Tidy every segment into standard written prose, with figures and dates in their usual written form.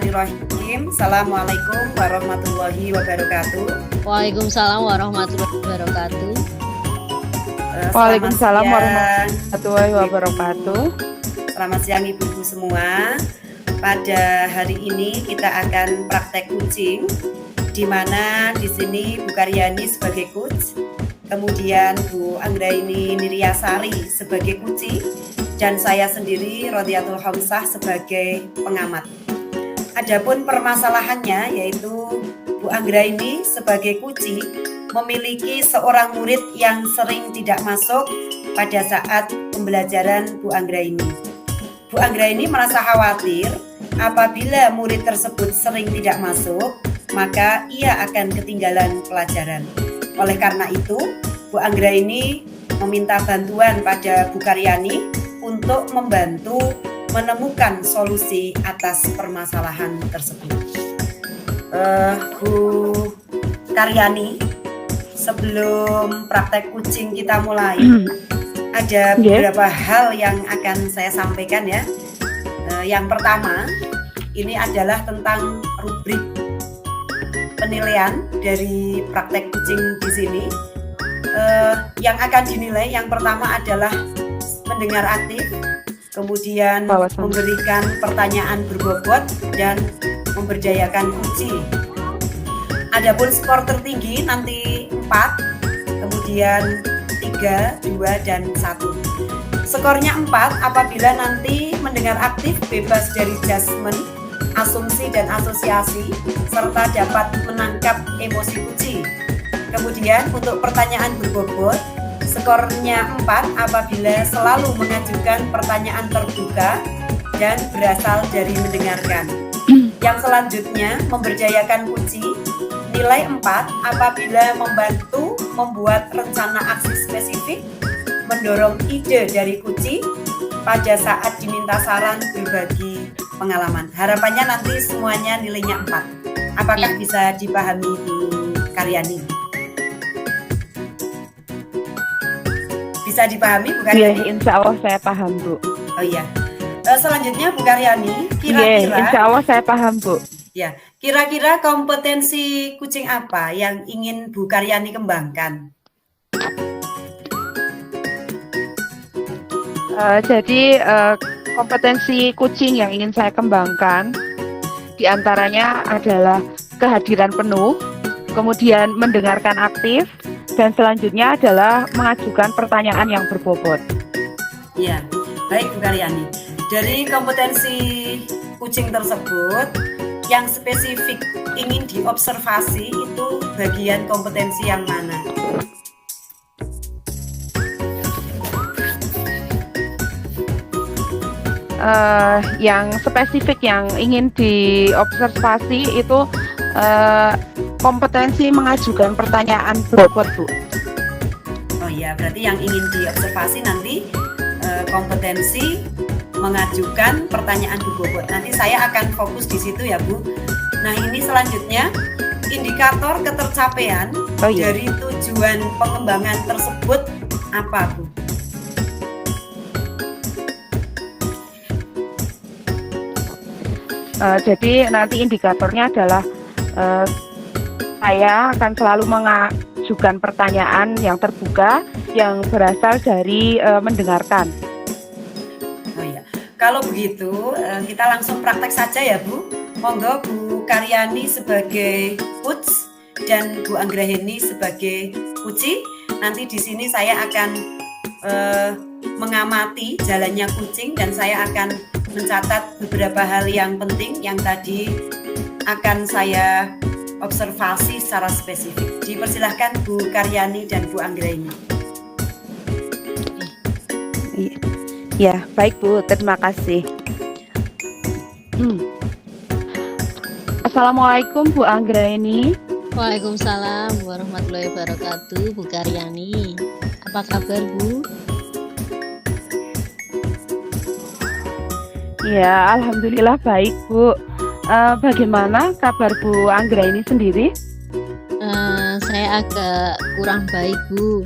Bismillahirrahmanirrahim. Assalamualaikum warahmatullahi wabarakatuh. Waalaikumsalam warahmatullahi wabarakatuh. Waalaikumsalam warahmatullahi wabarakatuh. Selamat siang ibu-ibu semua. Pada hari ini kita akan praktek kucing, di mana di sini Bu Karyani sebagai coach, kemudian Bu Anggraini Niryasari sebagai kuci, dan saya sendiri Rodiatul Hamsah sebagai pengamat. Adapun permasalahannya yaitu Bu Anggraini sebagai kuci memiliki seorang murid yang sering tidak masuk pada saat pembelajaran Bu Anggraini. Bu Anggraini merasa khawatir apabila murid tersebut sering tidak masuk, maka ia akan ketinggalan pelajaran. Oleh karena itu, Bu Anggraini meminta bantuan pada Bu Karyani untuk membantu menemukan solusi atas permasalahan tersebut. Bu Karyani, sebelum praktek kucing kita mulai, ada beberapa hal yang akan saya sampaikan ya. Yang pertama, ini adalah tentang rubrik penilaian dari praktek kucing di sini. Yang akan dinilai yang pertama adalah mendengar aktif, kemudian memberikan pertanyaan berbobot dan memberdayakan kuci. Adapun skor tertinggi nanti 4, kemudian 3, 2, dan 1. Skornya 4 apabila nanti mendengar aktif bebas dari judgement, asumsi dan asosiasi, serta dapat menangkap emosi kuci. Kemudian untuk pertanyaan berbobot, skornya 4 apabila selalu mengajukan pertanyaan terbuka dan berasal dari mendengarkan. Yang selanjutnya, memberdayakan kuci, nilai 4 apabila membantu membuat rencana aksi spesifik, mendorong ide dari kuci pada saat diminta saran berbagi pengalaman. Harapannya nanti semuanya nilainya 4. Apakah bisa dipahami Bu Karyani? Bisa dipahami Bu Karyani? Iya, insya Allah saya paham Bu. Oh iya. Selanjutnya Bu Karyani, kira-kira insya Allah saya paham Bu. Ya, kira-kira kompetensi kucing apa yang ingin Bu Karyani kembangkan? Jadi kompetensi kucing yang ingin saya kembangkan diantaranya adalah kehadiran penuh, kemudian mendengarkan aktif, dan selanjutnya adalah mengajukan pertanyaan yang berbobot. Ya, baik Bu Karyani. Dari kompetensi kucing tersebut, yang spesifik ingin diobservasi itu bagian kompetensi yang mana? Yang spesifik yang ingin diobservasi itu kompetensi mengajukan pertanyaan berbobot Bu. Oh iya, berarti yang ingin diobservasi nanti kompetensi mengajukan pertanyaan berbobot. Nanti saya akan fokus di situ ya Bu. Nah ini selanjutnya indikator ketercapaian dari tujuan pengembangan tersebut apa Bu? Jadi nanti indikatornya adalah saya akan selalu mengajukan pertanyaan yang terbuka yang berasal dari mendengarkan. Oh iya, kalau begitu kita langsung praktek saja ya Bu. Monggo Bu Karyani sebagai coach dan Bu Anggraini sebagai kuci. Nanti di sini saya akan mengamati jalannya kucing dan saya akan mencatat beberapa hal yang penting yang tadi akan saya observasi secara spesifik. Dipersilahkan Bu Karyani dan Bu Anggraini. Ya, baik Bu, terima kasih. Assalamualaikum Bu Anggraini. Waalaikumsalam warahmatullahi wabarakatuh. Bu Karyani, apa kabar Bu? Ya, alhamdulillah baik Bu. Bagaimana kabar Bu Anggraini sendiri? Saya agak kurang baik Bu.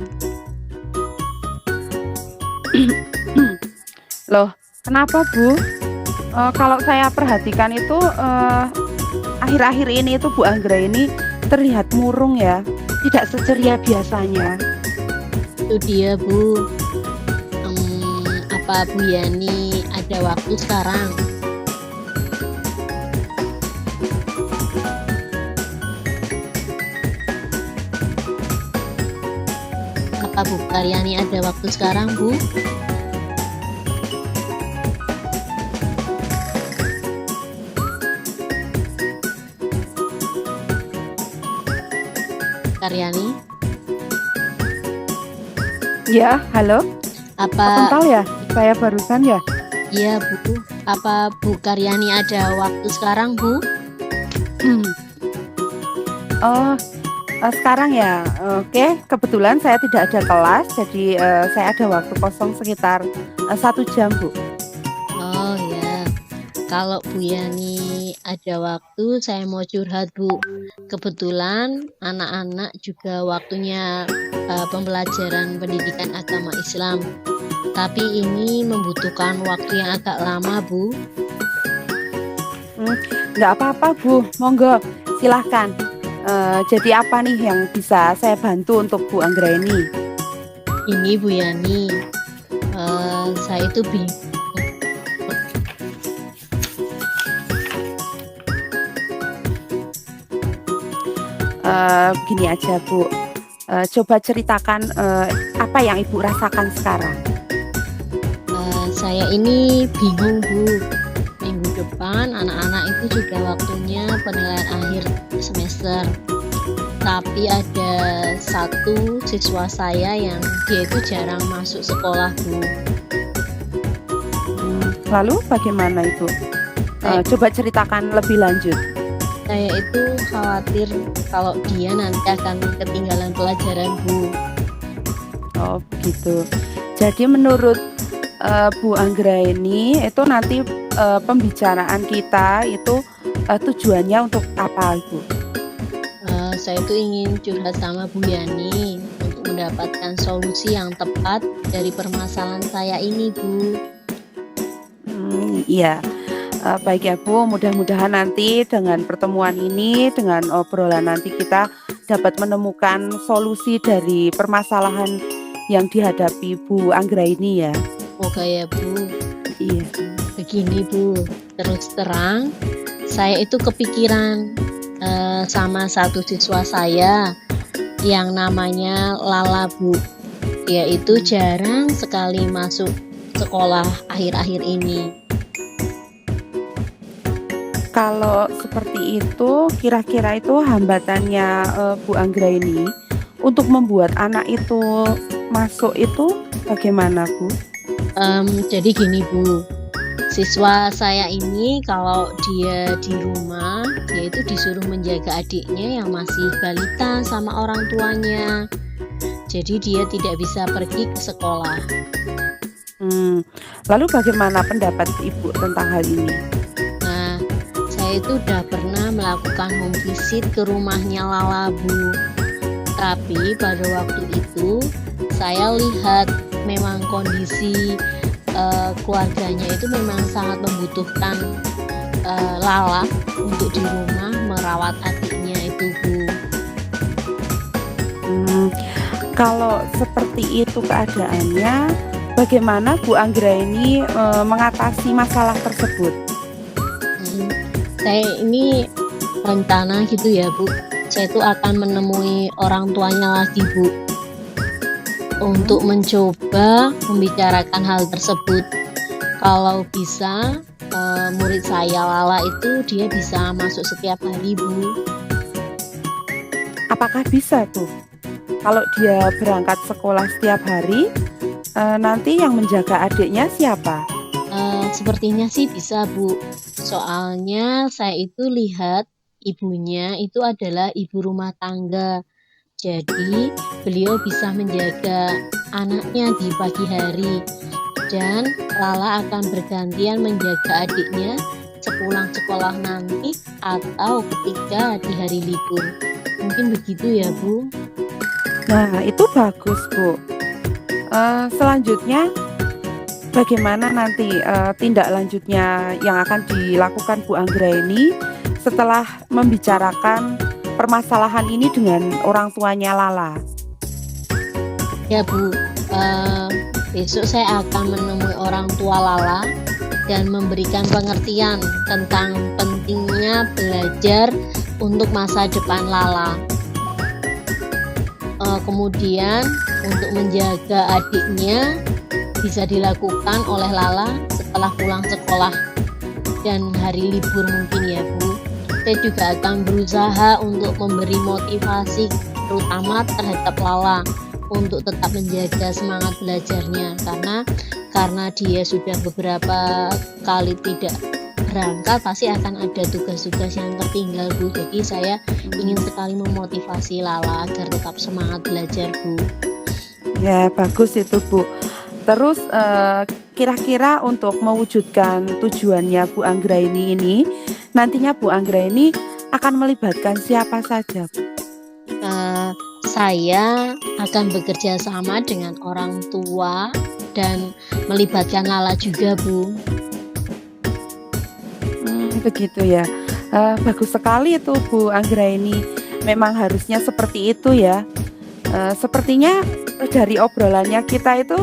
Loh, kenapa Bu? Kalau saya perhatikan itu, akhir-akhir ini itu Bu Anggra ini terlihat murung ya, tidak seceria biasanya. Itu dia Bu. Apa Bu Yani ada waktu sekarang? Apa Bu Karyani ada waktu sekarang Bu? Karyani? Ya, halo? Apa Sebentar ya, saya barusan ya. iya Bu? Apa Bu Karyani ada waktu sekarang Bu? Oh, sekarang ya, oke. Kebetulan saya tidak ada kelas, jadi saya ada waktu kosong sekitar 1 jam, Bu. Oh ya, kalau Bu Yani ada waktu, saya mau curhat Bu. Kebetulan anak-anak juga waktunya pembelajaran pendidikan agama Islam. Tapi ini membutuhkan waktu yang agak lama Bu. Nggak apa-apa, Bu. Monggo, silahkan. Jadi apa nih yang bisa saya bantu untuk Bu Anggra ini? Ini Bu Yani, saya itu bingung. Begini aja, Bu. Coba ceritakan apa yang Ibu rasakan sekarang. Saya ini bingung Bu. Minggu depan anak-anak itu juga waktunya penilaian akhir semester. Tapi ada satu siswa saya yang dia itu jarang masuk sekolah Bu. Lalu bagaimana itu? Coba ceritakan lebih lanjut. Saya itu khawatir kalau dia nanti akan ketinggalan pelajaran Bu. Oh begitu. Jadi menurut Bu Anggra ini itu nanti pembicaraan kita itu tujuannya untuk apa, Ibu? Saya itu ingin curhat sama Bu Yani untuk mendapatkan solusi yang tepat dari permasalahan saya ini Bu. Iya. Baik ya Bu, mudah-mudahan nanti dengan pertemuan ini, dengan obrolan nanti kita dapat menemukan solusi dari permasalahan yang dihadapi Bu Anggra ini ya. Semoga ya Bu. Iya. Begini Bu, terus terang saya itu kepikiran sama satu siswa saya yang namanya Lala Bu. Dia itu jarang sekali masuk sekolah akhir-akhir ini. Kalau seperti itu, kira-kira itu hambatannya Bu Anggra ini untuk membuat anak itu masuk itu bagaimana, Bu? Jadi gini Bu, siswa saya ini kalau dia di rumah, dia itu disuruh menjaga adiknya yang masih balita sama orang tuanya. Jadi dia tidak bisa pergi ke sekolah. Lalu bagaimana pendapat Ibu tentang hal ini? Nah, saya itu udah pernah melakukan home visit ke rumahnya Lala Bu. Tapi pada waktu itu saya lihat memang kondisi keluarganya itu memang sangat membutuhkan Lala untuk di rumah merawat adiknya itu Bu. Kalau seperti itu keadaannya, bagaimana Bu Anggra ini mengatasi masalah tersebut? Saya ini rencana gitu ya Bu, saya itu akan menemui orang tuanya lagi Bu, untuk mencoba membicarakan hal tersebut. Kalau bisa murid saya Lala itu dia bisa masuk setiap hari Bu. Apakah bisa tuh? Kalau dia berangkat sekolah setiap hari, nanti yang menjaga adiknya siapa? Sepertinya sih bisa Bu. Soalnya saya itu lihat ibunya itu adalah ibu rumah tangga. Jadi beliau bisa menjaga anaknya di pagi hari. Dan Lala akan bergantian menjaga adiknya sepulang sekolah nanti atau ketika di hari libur. Mungkin begitu ya Bu. Nah itu bagus Bu. Selanjutnya bagaimana nanti tindak lanjutnya yang akan dilakukan Bu Anggraini setelah membicarakan permasalahan ini dengan orang tuanya Lala? Ya Bu, besok saya akan menemui orang tua Lala dan memberikan pengertian tentang pentingnya belajar untuk masa depan Lala. Kemudian untuk menjaga adiknya bisa dilakukan oleh Lala setelah pulang sekolah dan hari libur mungkin ya Bu. Saya juga akan berusaha untuk memberi motivasi terutama terhadap Lala untuk tetap menjaga semangat belajarnya, karena dia sudah beberapa kali tidak berangkat pasti akan ada tugas-tugas yang tertinggal Bu. Jadi saya ingin sekali memotivasi Lala agar tetap semangat belajar Bu. Ya, bagus itu Bu. Terus kira-kira untuk mewujudkan tujuannya Bu Anggraini ini, nantinya Bu Anggraini akan melibatkan siapa saja Bu? Saya akan bekerja sama dengan orang tua dan melibatkan Lala juga Bu. Begitu ya. Bagus sekali itu Bu Anggraini. Memang harusnya seperti itu ya. Sepertinya dari obrolannya kita itu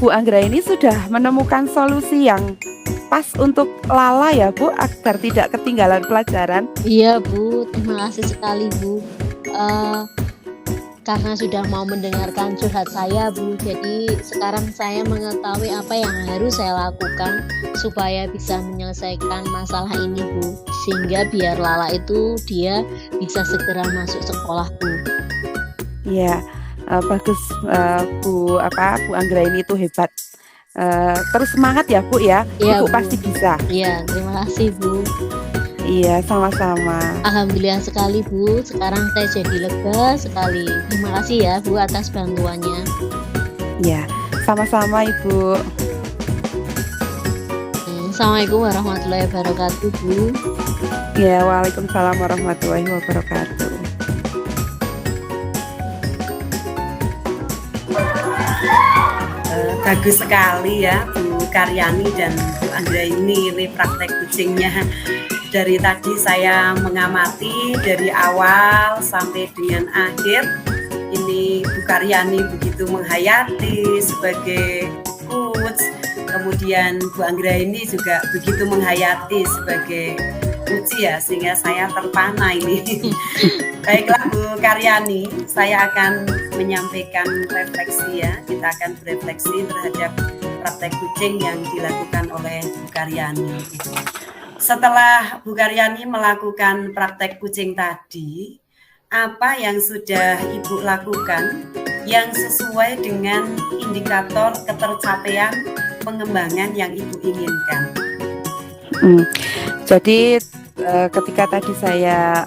Bu Anggraini sudah menemukan solusi yang pas untuk Lala ya Bu, agar tidak ketinggalan pelajaran. Iya Bu, terima kasih sekali Bu. Karena sudah mau mendengarkan curhat saya Bu, jadi sekarang saya mengetahui apa yang harus saya lakukan supaya bisa menyelesaikan masalah ini Bu, sehingga biar Lala itu dia bisa segera masuk sekolah Bu. Iya, bagus Bu Anggraini itu hebat. Terus semangat ya Bu ya, Iya, Ibu Bu. pasti bisa. Iya, terima kasih Bu. Iya, sama-sama. Alhamdulillah sekali Bu, sekarang saya jadi lega sekali. Terima kasih ya Bu atas bantuannya. Iya, sama-sama Ibu. Assalamualaikum warahmatullahi wabarakatuh Bu. Ya, waalaikumsalam warahmatullahi wabarakatuh. Bagus sekali ya Bu Karyani dan Bu Anggraini ini praktek kucingnya. Dari tadi saya mengamati dari awal sampai dengan akhir. Ini Bu Karyani begitu menghayati sebagai coach, kemudian Bu Anggraini juga begitu menghayati sebagai coach ya, sehingga saya terpana ini. Baiklah Bu Karyani, saya akan menyampaikan refleksi ya. Kita akan berefleksi terhadap praktek kucing yang dilakukan oleh Bu Karyani. Setelah Bu Karyani melakukan praktek kucing tadi, apa yang sudah Ibu lakukan yang sesuai dengan indikator ketercapaian pengembangan yang Ibu inginkan? Jadi ketika tadi saya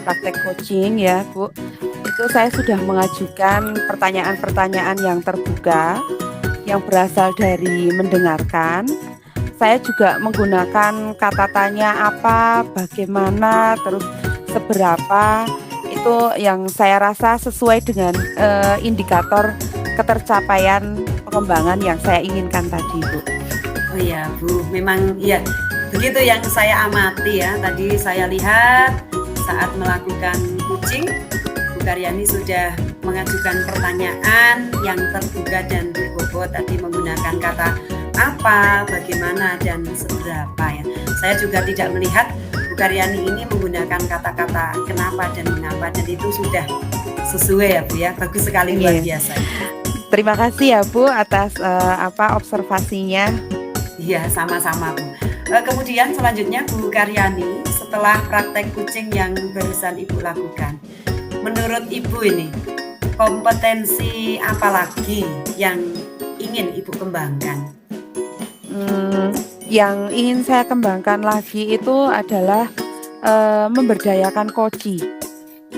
praktek coaching ya Bu, itu saya sudah mengajukan pertanyaan-pertanyaan yang terbuka, yang berasal dari mendengarkan. Saya juga menggunakan kata tanya apa, bagaimana, terus seberapa. Itu yang saya rasa sesuai dengan indikator ketercapaian pengembangan yang saya inginkan tadi Bu. Oh iya Bu, memang iya begitu yang saya amati ya. Tadi saya lihat saat melakukan coaching, Bu Karyani sudah mengajukan pertanyaan yang terbuka dan berbobot, tadi menggunakan kata apa, bagaimana, dan seberapa ya. Saya juga tidak melihat Bu Karyani ini menggunakan kata-kata kenapa dan mengapa, dan itu sudah sesuai ya Bu ya. Bagus sekali, luar biasa. Terima kasih ya Bu atas observasinya. Iya, sama-sama Bu. Kemudian selanjutnya Bu Karyani, setelah praktek kucing yang barusan Ibu lakukan, menurut Ibu ini kompetensi apa lagi yang ingin Ibu kembangkan? Yang ingin saya kembangkan lagi itu adalah memberdayakan koci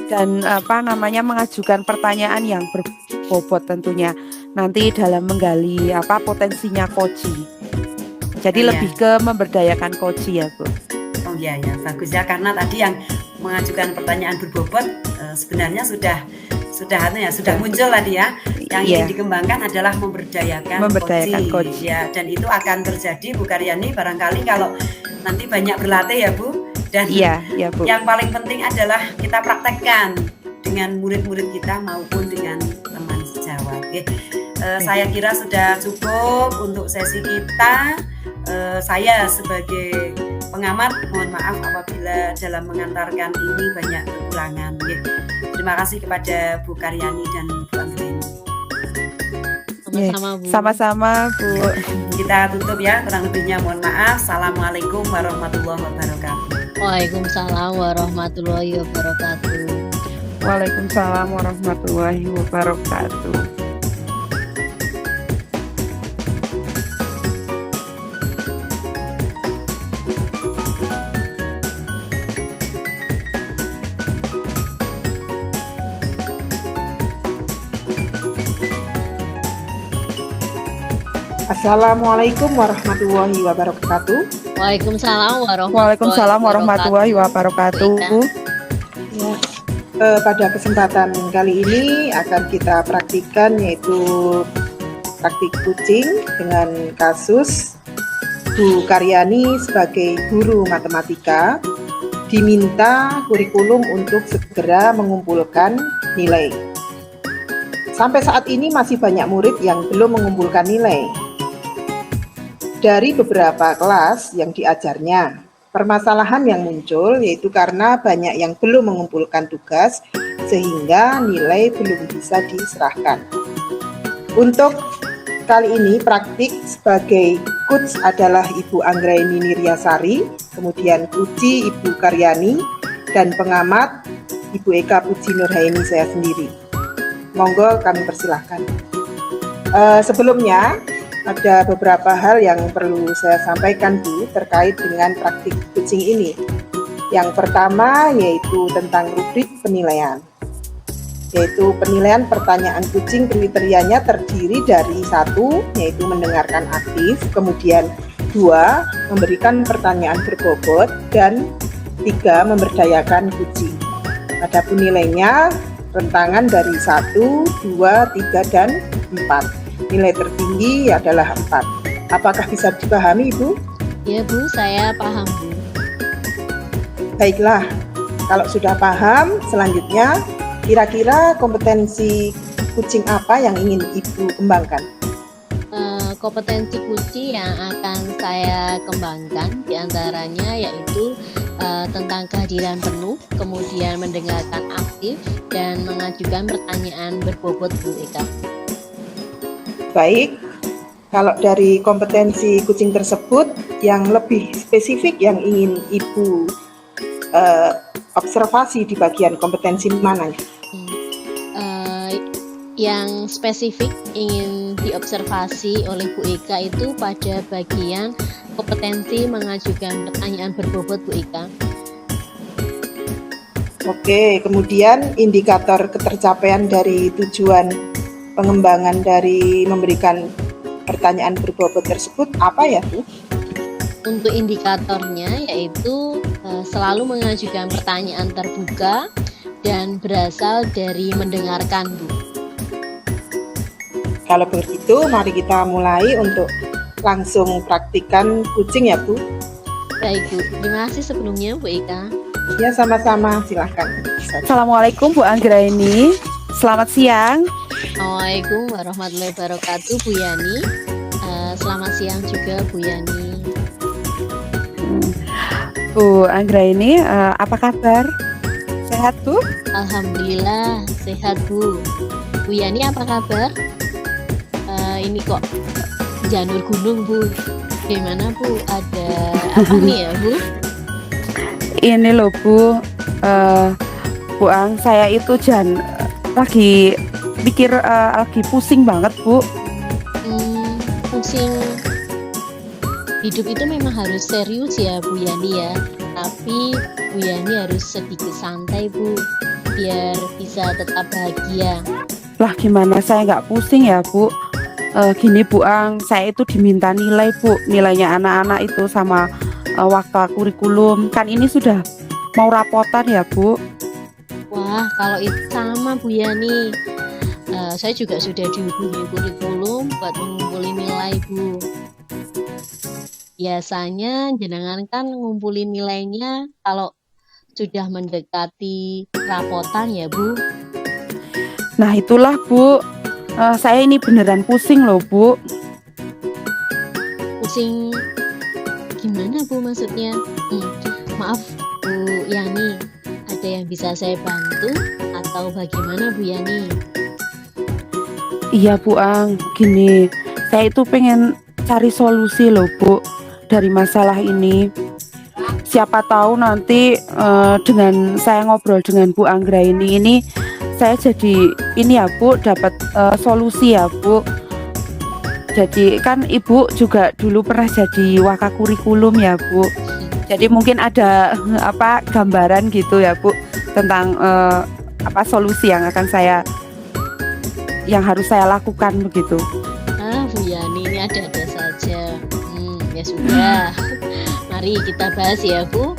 dan mengajukan pertanyaan yang berbobot tentunya nanti dalam menggali potensinya koci. Jadi lebih ke memberdayakan koci ya Bu. Oh iya ya, bagus ya, karena tadi yang mengajukan pertanyaan berbobot sebenarnya sudah muncul tadi ya. Yang Iya. ingin dikembangkan adalah memberdayakan Memberdayakan coach. coach. Ya, dan itu akan terjadi Bu Karyani barangkali kalau nanti banyak berlatih ya Bu. Dan Iya, iya Bu. yang paling penting adalah kita praktekkan dengan murid-murid kita maupun dengan teman sejawat. Saya kira sudah cukup untuk sesi kita. Saya sebagai pengamat mohon maaf apabila dalam mengantarkan ini banyak kekurangan. Terima kasih kepada Bu Karyani dan Bu Anggreni. Sama-sama, Bu. Sama-sama Bu. Kita tutup ya, kurang lebihnya mohon maaf. Assalamualaikum warahmatullahi wabarakatuh. Waalaikumsalam warahmatullahi wabarakatuh. Waalaikumsalam warahmatullahi wabarakatuh. Assalamualaikum warahmatullahi wabarakatuh. Waalaikumsalam Waalaikumsalam warahmatullahi wabarakatuh. Ya, pada kesempatan kali ini akan kita praktikkan yaitu praktik kucing dengan kasus Bu Karyani sebagai guru matematika diminta kurikulum untuk segera mengumpulkan nilai. Sampai saat ini masih banyak murid yang belum mengumpulkan nilai. Dari beberapa kelas yang diajarnya, permasalahan yang muncul yaitu karena banyak yang belum mengumpulkan tugas sehingga nilai belum bisa diserahkan. Untuk kali ini praktik sebagai coach adalah Ibu Anggraini Niryasari, kemudian Puji Ibu Karyani, dan pengamat Ibu Eka Puji Nurhaini saya sendiri. Monggo kami persilahkan. Sebelumnya ada beberapa hal yang perlu saya sampaikan Bu terkait dengan praktik kucing ini. Yang pertama yaitu tentang rubrik penilaian. Yaitu penilaian pertanyaan kucing kriterianya terdiri dari 1 yaitu mendengarkan aktif, kemudian 2 memberikan pertanyaan berbobot, dan 3 memberdayakan kucing. Adapun nilainya rentangan dari 1, 2, 3, dan 4. Nilai tertinggi adalah 4. Apakah bisa dipahami, Bu? Ya Bu, saya paham Bu. Baiklah, kalau sudah paham, selanjutnya kira-kira kompetensi kucing apa yang ingin Ibu kembangkan? Kompetensi kucing yang akan saya kembangkan diantaranya yaitu tentang kehadiran penuh, kemudian mendengarkan aktif, dan mengajukan pertanyaan berbobot Bu Eka. Baik, kalau dari kompetensi kucing tersebut yang lebih spesifik yang ingin Ibu observasi di bagian kompetensi mana? Yang spesifik ingin diobservasi oleh Bu Eka itu pada bagian kompetensi mengajukan pertanyaan berbobot Bu Eka. Oke, kemudian indikator ketercapaian dari tujuan pengembangan dari memberikan pertanyaan berbobot tersebut apa ya Bu? Untuk indikatornya yaitu selalu mengajukan pertanyaan terbuka dan berasal dari mendengarkan Bu. Kalau begitu mari kita mulai untuk langsung praktikan kucing ya Bu. Baik Bu, terima kasih sebelumnya Bu Eka. Ya sama-sama, silahkan. Assalamualaikum Bu Anggraini. Selamat siang. Assalamualaikum warahmatullahi wabarakatuh Bu Yani. Selamat siang juga Bu Yani. Bu Anggraini, apa kabar? Sehat Bu? Alhamdulillah sehat Bu. Bu Yani apa kabar? Ini kok janur gunung Bu. Gimana Bu? Ada apa nih ya Bu? Ini loh Bu, Bu Ang, saya itu lagi pikir, lagi pusing banget Bu. Pusing. Hidup itu memang harus serius ya Bu Yani ya. Tapi Bu Yani harus sedikit santai Bu, biar bisa tetap bahagia. Lah gimana saya nggak pusing ya Bu? Gini Bu Ang, saya itu diminta nilai Bu, nilainya anak-anak itu sama waktu kurikulum. Kan ini sudah mau rapotan ya Bu. Wah, kalau itu sama Bu Yani. Saya juga sudah dihubungi kurikulum buat mengumpulin nilai, Bu. Biasanya jenengan kan ngumpulin nilainya kalau sudah mendekati rapotan ya, Bu. Nah itulah Bu, saya ini beneran pusing loh Bu. Pusing gimana, Bu, maksudnya? Maaf, Bu Yani, ada yang bisa saya bantu atau bagaimana, Bu Yani? Iya Bu Ang, gini, saya itu pengen cari solusi loh Bu dari masalah ini. Siapa tahu nanti dengan saya ngobrol dengan Bu Anggra ini saya jadi ini ya Bu, dapat solusi ya Bu. Jadi kan Ibu juga dulu pernah jadi wakakurikulum ya Bu. Jadi mungkin ada gambaran gitu ya Bu tentang solusi yang harus saya lakukan begitu. Bu Yani ini ada-ada saja. Ya sudah. Mari kita bahas ya Bu.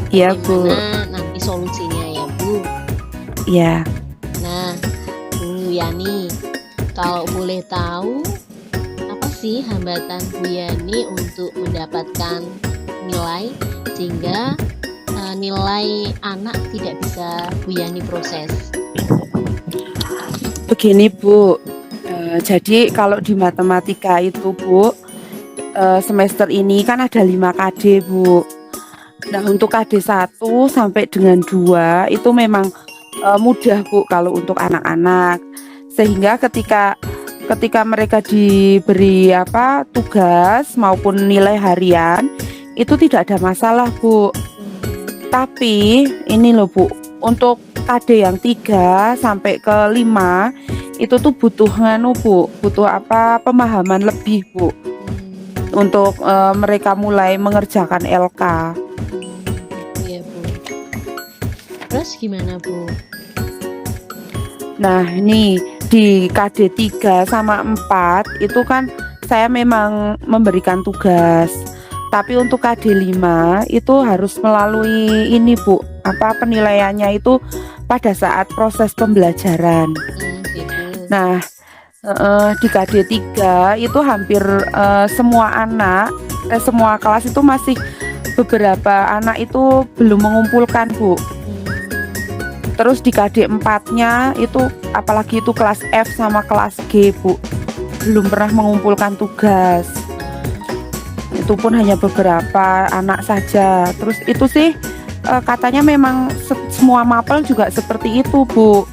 Iya Bu. Bagaimana nanti solusinya ya Bu. Iya. Nah, Bu Yani, kalau boleh tahu apa sih hambatan Bu Yani untuk mendapatkan nilai sehingga nilai anak tidak bisa Bu Yani proses? Begini Bu, jadi kalau di matematika itu Bu, semester ini kan ada 5 KD Bu. Nah untuk KD 1 sampai dengan 2 itu memang mudah Bu kalau untuk anak-anak. Sehingga ketika mereka diberi tugas maupun nilai harian itu tidak ada masalah Bu. Tapi ini loh Bu, untuk KD yang 3 sampai ke 5 itu tuh butuh pemahaman lebih Bu untuk mereka mulai mengerjakan LK. Iya Bu. Terus gimana Bu? Nah ini di KD 3 sama 4 itu kan saya memang memberikan tugas. Tapi untuk KD 5 itu harus melalui ini Bu, penilaiannya itu pada saat proses pembelajaran. Gitu. Nah di KD 3 itu hampir semua kelas itu masih beberapa anak itu belum mengumpulkan Bu. Terus di KD 4-nya itu apalagi itu kelas F sama kelas G Bu, belum pernah mengumpulkan tugas. Itu pun hanya beberapa anak saja. Terus itu sih katanya memang semua mapel juga seperti itu Bu.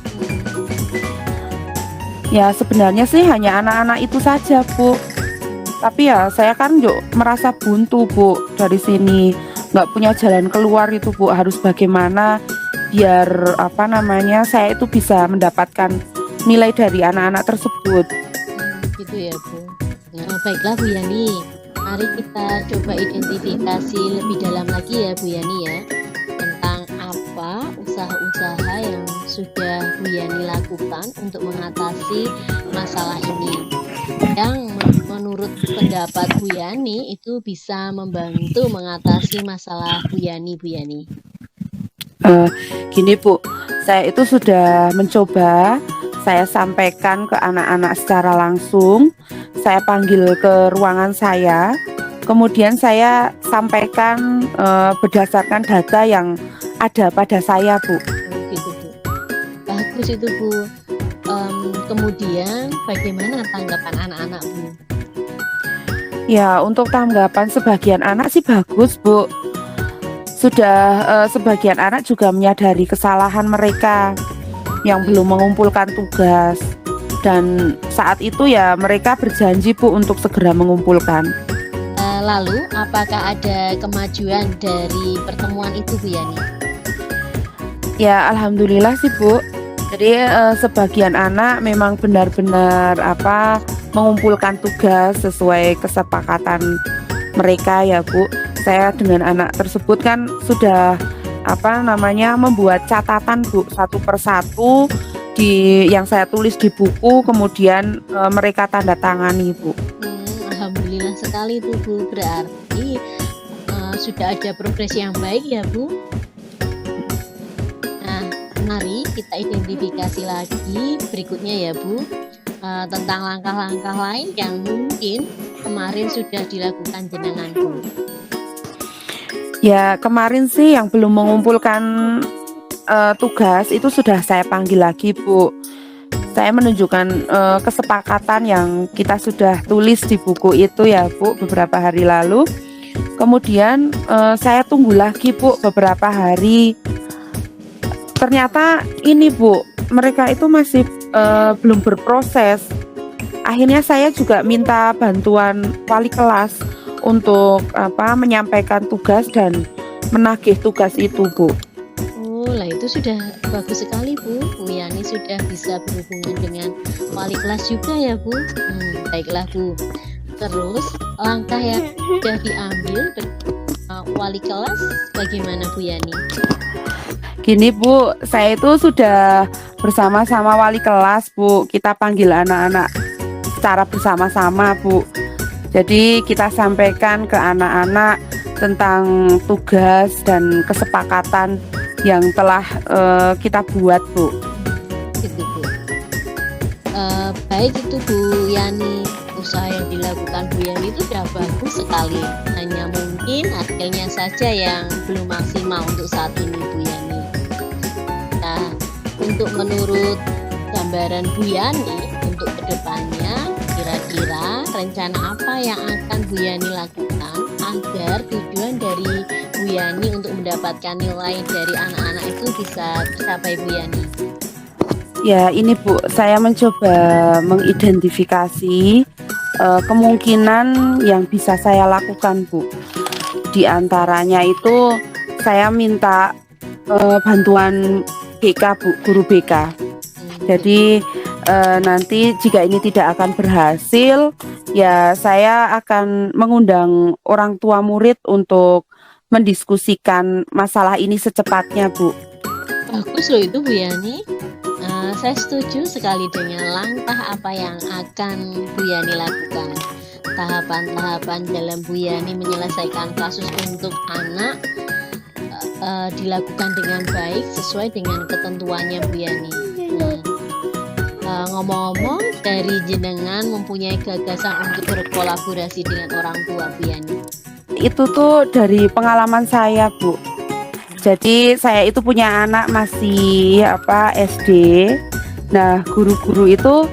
Ya sebenarnya sih hanya anak-anak itu saja Bu. Tapi ya saya kan merasa buntu Bu dari sini, nggak punya jalan keluar itu Bu. Harus bagaimana biar saya itu bisa mendapatkan nilai dari anak-anak tersebut. Gitu ya Bu. Baiklah Bu Yani, mari kita coba identifikasi lebih dalam lagi ya Bu Yani ya, tentang apa usaha-usaha yang sudah Bu Yani lakukan untuk mengatasi masalah ini, yang menurut pendapat Bu Yani itu bisa membantu mengatasi masalah Bu Yani. Gini Bu, saya itu sudah mencoba, saya sampaikan ke anak-anak secara langsung. Saya panggil ke ruangan saya, kemudian saya sampaikan berdasarkan data yang ada pada saya Bu. Gitu Bu. Bagus itu Bu. Kemudian bagaimana tanggapan anak-anak Bu? Ya untuk tanggapan sebagian anak sih bagus Bu. Sudah sebagian anak juga menyadari kesalahan mereka yang belum mengumpulkan tugas. Dan saat itu ya mereka berjanji Bu untuk segera mengumpulkan. Lalu apakah ada kemajuan dari pertemuan itu Bu Yani? Ya alhamdulillah sih Bu. Jadi sebagian anak memang benar-benar mengumpulkan tugas sesuai kesepakatan mereka ya Bu. Saya dengan anak tersebut kan sudah membuat catatan Bu, satu persatu yang saya tulis di buku, kemudian mereka tanda tangani Bu. Alhamdulillah sekali itu Bu, berarti sudah ada progres yang baik ya Bu. Nah mari kita identifikasi lagi berikutnya ya Bu, tentang langkah-langkah lain yang mungkin kemarin sudah dilakukan jenengan Bu. Ya, kemarin sih yang belum mengumpulkan tugas itu sudah saya panggil lagi, Bu. Saya menunjukkan kesepakatan yang kita sudah tulis di buku itu ya, Bu, beberapa hari lalu. Kemudian saya tunggu lagi, Bu, beberapa hari. Ternyata ini, Bu, mereka itu masih belum berproses. Akhirnya saya juga minta bantuan wali kelas untuk menyampaikan tugas dan menagih tugas itu, Bu. Oh, lah itu sudah bagus sekali Bu. Bu Yani sudah bisa berhubungan dengan wali kelas juga ya Bu. Baiklah Bu. Terus langkah yang sudah diambil wali kelas bagaimana Bu Yani? Gini Bu, saya itu sudah bersama-sama wali kelas Bu. Kita panggil anak-anak secara bersama-sama Bu. Jadi kita sampaikan ke anak-anak tentang tugas dan kesepakatan yang telah kita buat Bu. Gitu Bu. Baik itu Bu Yani, usaha yang dilakukan Bu Yani itu sudah bagus sekali. Hanya mungkin hasilnya saja yang belum maksimal untuk saat ini Bu Yani. Nah, untuk menurut gambaran Bu Yani untuk kedepannya, kira-kira rencana apa yang akan Bu Yani lakukan agar tujuan dari Bu Yani untuk mendapatkan nilai dari anak-anak itu bisa tercapai Bu Yani? Ya ini Bu, saya mencoba mengidentifikasi kemungkinan yang bisa saya lakukan Bu. Di antaranya itu saya minta bantuan BK Bu, guru BK. Jadi nanti jika ini tidak akan berhasil, ya saya akan mengundang orang tua murid untuk mendiskusikan masalah ini secepatnya Bu. Bagus loh itu Bu Yani. Saya setuju sekali dengan langkah apa yang akan Bu Yani lakukan. Tahapan-tahapan dalam Bu Yani menyelesaikan kasus untuk anak dilakukan dengan baik sesuai dengan ketentuannya Bu Yani. Ngomong-ngomong, dari jenengan mempunyai gagasan untuk berkolaborasi dengan orang tua Bu Yani? Itu tuh dari pengalaman saya Bu. Jadi saya itu punya anak masih SD. Nah, guru-guru itu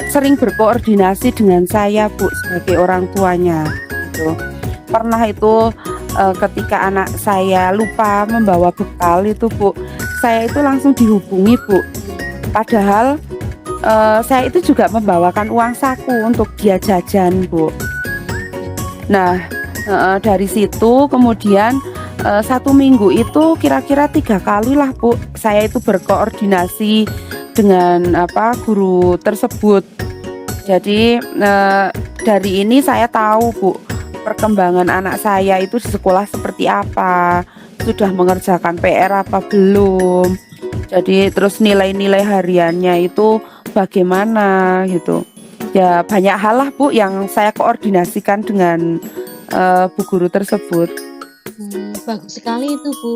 sering berkoordinasi dengan saya Bu sebagai orang tuanya. Gitu. Pernah itu ketika anak saya lupa membawa bekal itu Bu, saya itu langsung dihubungi Bu. Padahal saya itu juga membawakan uang saku untuk dia jajan Bu. Nah dari situ kemudian 1 minggu itu kira-kira 3 kali lah Bu, saya itu berkoordinasi dengan guru tersebut. Jadi dari ini saya tahu Bu perkembangan anak saya itu di sekolah seperti apa, sudah mengerjakan PR apa belum. Jadi terus nilai-nilai hariannya itu bagaimana gitu. Ya banyak hal lah Bu yang saya koordinasikan dengan Bu guru tersebut. Bagus sekali itu Bu.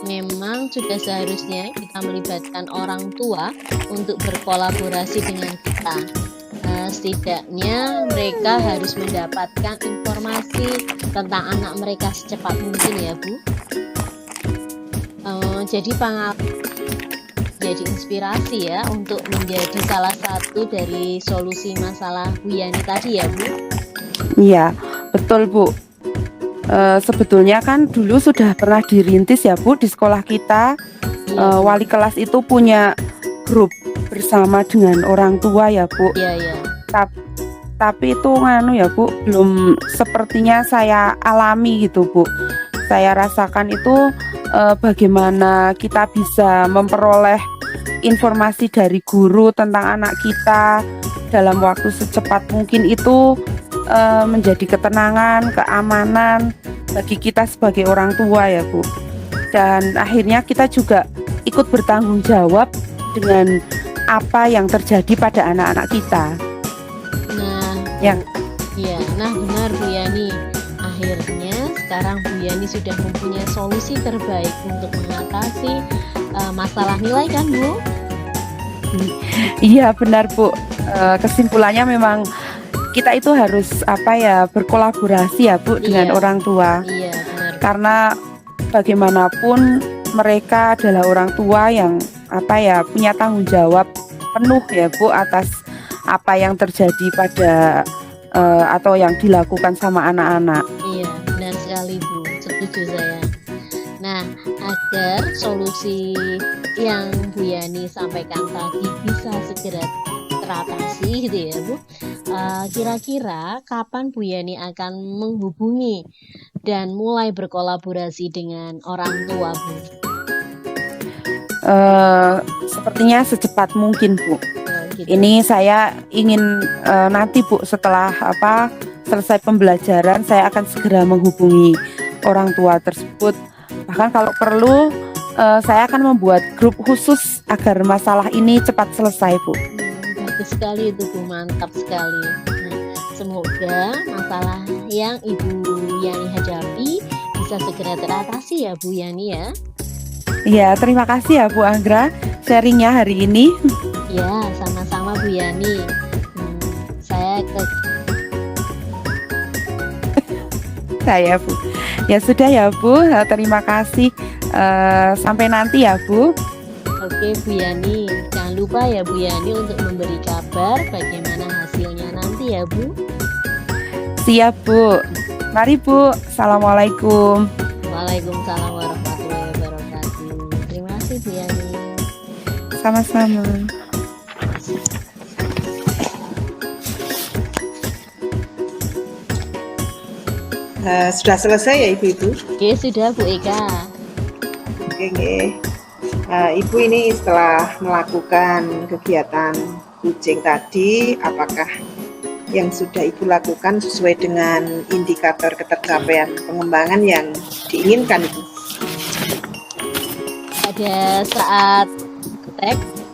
Memang sudah seharusnya kita melibatkan orang tua untuk berkolaborasi dengan kita. Setidaknya mereka harus mendapatkan informasi tentang anak mereka secepat mungkin ya Bu. Jadi jadi inspirasi ya untuk menjadi salah satu dari solusi masalah Bu Yani tadi ya Bu. Iya betul Bu. Sebetulnya kan dulu sudah pernah dirintis ya Bu di sekolah kita. Wali kelas itu punya grup bersama dengan orang tua ya Bu. Iya. Tapi itu ya Bu, belum sepertinya saya alami gitu Bu. Saya rasakan itu bagaimana kita bisa memperoleh informasi dari guru tentang anak kita dalam waktu secepat mungkin itu menjadi ketenangan, keamanan bagi kita sebagai orang tua ya Bu. Dan akhirnya kita juga ikut bertanggung jawab dengan apa yang terjadi pada anak-anak kita. Nah benar Bu Yani. Akhirnya sekarang Bu Yani sudah mempunyai solusi terbaik untuk mengatasi masalah nilai kan Bu? Iya benar Bu. Kesimpulannya memang kita itu harus berkolaborasi ya Bu dengan Iya. orang tua. Iya benar. Karena bagaimanapun mereka adalah orang tua yang punya tanggung jawab penuh ya Bu atas apa yang terjadi pada atau yang dilakukan sama anak-anak. Iya, benar sekali Bu, setuju saya. Nah, agar solusi yang Bu Yani sampaikan tadi bisa segera teratasi gitu ya Bu, kira-kira kapan Bu Yani akan menghubungi dan mulai berkolaborasi dengan orang tua Bu? Sepertinya secepat mungkin Bu. Gitu. Ini saya ingin nanti Bu setelah selesai pembelajaran saya akan segera menghubungi orang tua tersebut. Bahkan kalau perlu saya akan membuat grup khusus agar masalah ini cepat selesai Bu. Bagus sekali itu Bu, mantap sekali. Nah, semoga masalah yang Ibu Yani hadapi bisa segera teratasi ya Bu Yani ya. Ya, terima kasih ya Bu Anggra sharingnya hari ini. Ya, sama-sama Bu Yani. Saya Bu. Ya sudah ya Bu, terima kasih. Sampai nanti ya Bu. Oke Bu Yani, jangan lupa ya Bu Yani untuk memberi kabar bagaimana hasilnya nanti ya Bu. Siap Bu. Mari Bu. Assalamualaikum. Waalaikumsalam warahmatullahi wabarakatuh. Terima kasih Bu Yani. Sama-sama. Sudah selesai ya Ibu-ibu? Oke, sudah Bu Eka. Oke. Ibu ini setelah melakukan kegiatan kucing tadi, apakah yang sudah Ibu lakukan sesuai dengan indikator ketercapaian pengembangan yang diinginkan Ibu? Pada saat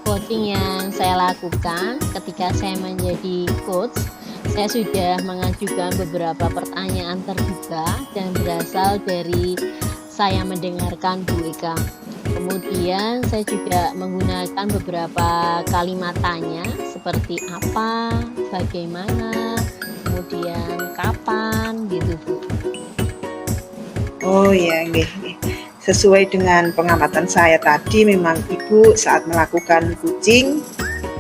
coaching yang saya lakukan ketika saya menjadi coach, saya sudah mengajukan beberapa pertanyaan terbuka dan berasal dari saya mendengarkan Bu Eka. Kemudian saya juga menggunakan beberapa kalimat tanya seperti apa, bagaimana, kemudian kapan gitu Bu. Oh ya, nggih. Sesuai dengan pengamatan saya tadi, memang Ibu saat melakukan coaching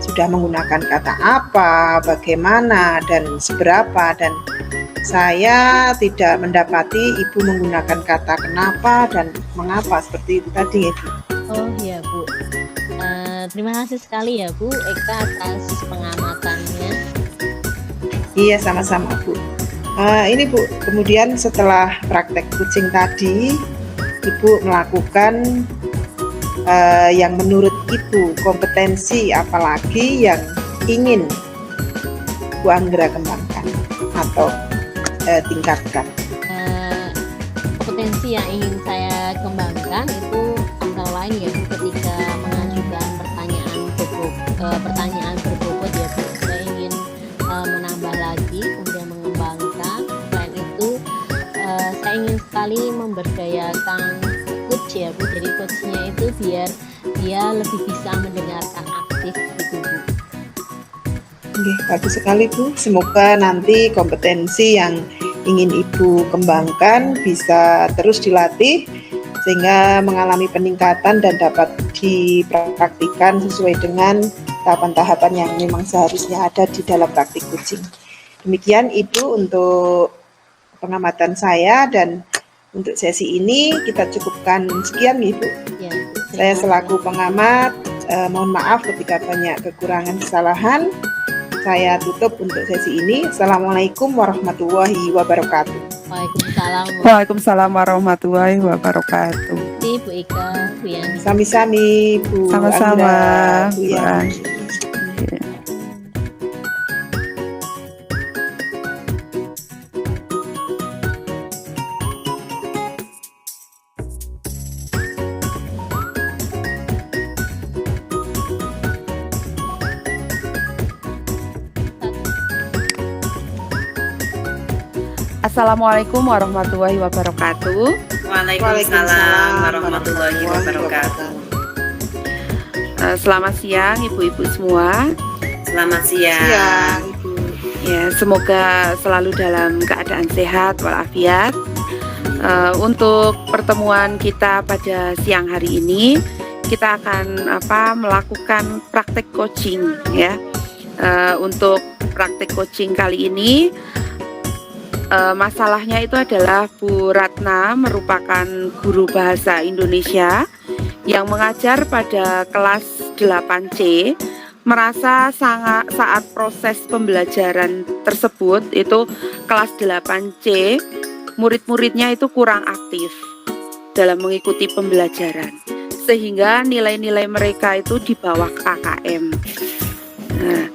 sudah menggunakan kata apa, bagaimana, dan seberapa, dan saya tidak mendapati Ibu menggunakan kata kenapa dan mengapa seperti itu tadi ya Bu. Oh ya Bu, terima kasih sekali ya Bu Eka atas pengamatannya. Iya, sama-sama Bu. Ini Bu, kemudian setelah praktek coaching tadi, Ibu melakukan yang menurut Ibu kompetensi apalagi yang ingin Bu Anggra kembangkan atau tingkatkan? Kompetensi yang ingin saya kembangkan itu antara lain ya ketika mengajukan pertanyaan berbobot ya Bu. Saya ingin menambah lagi, kemudian mengembangkan. Selain itu saya ingin sekali memberdayakan coach ya Bu. Jadi coachnya itu biar dia lebih bisa mendengarkan aktif gitu Bu. Oke, bagus sekali Bu. Semoga nanti kompetensi yang ingin Ibu kembangkan bisa terus dilatih sehingga mengalami peningkatan dan dapat dipraktikkan sesuai dengan tahapan-tahapan yang memang seharusnya ada di dalam praktik coaching. Demikian Ibu untuk pengamatan saya, dan untuk sesi ini kita cukupkan sekian Ibu. Ya, Saya selaku pengamat mohon maaf ketika banyak kekurangan kesalahan. Saya tutup untuk sesi ini. Assalamualaikum warahmatullahi wabarakatuh. Waalaikumsalam. Waalaikumsalam warahmatullahi wabarakatuh. Bu Eka, Bu Yani. Sami-sami Bu Sama-sama, Anggra, Bu Bu Yani. Assalamualaikum warahmatullahi wabarakatuh. Waalaikumsalam warahmatullahi wabarakatuh. Selamat siang ibu-ibu semua. Selamat siang. Siang, Ibu. Ya, semoga selalu dalam keadaan sehat walafiat. Untuk pertemuan kita pada siang hari ini, kita akan melakukan praktek coaching ya. Untuk praktek coaching kali ini, masalahnya itu adalah Bu Ratna merupakan guru bahasa Indonesia yang mengajar pada kelas 8C, merasa saat proses pembelajaran tersebut itu kelas 8C, murid-muridnya itu kurang aktif dalam mengikuti pembelajaran, sehingga nilai-nilai mereka itu di bawah KKM. Nah,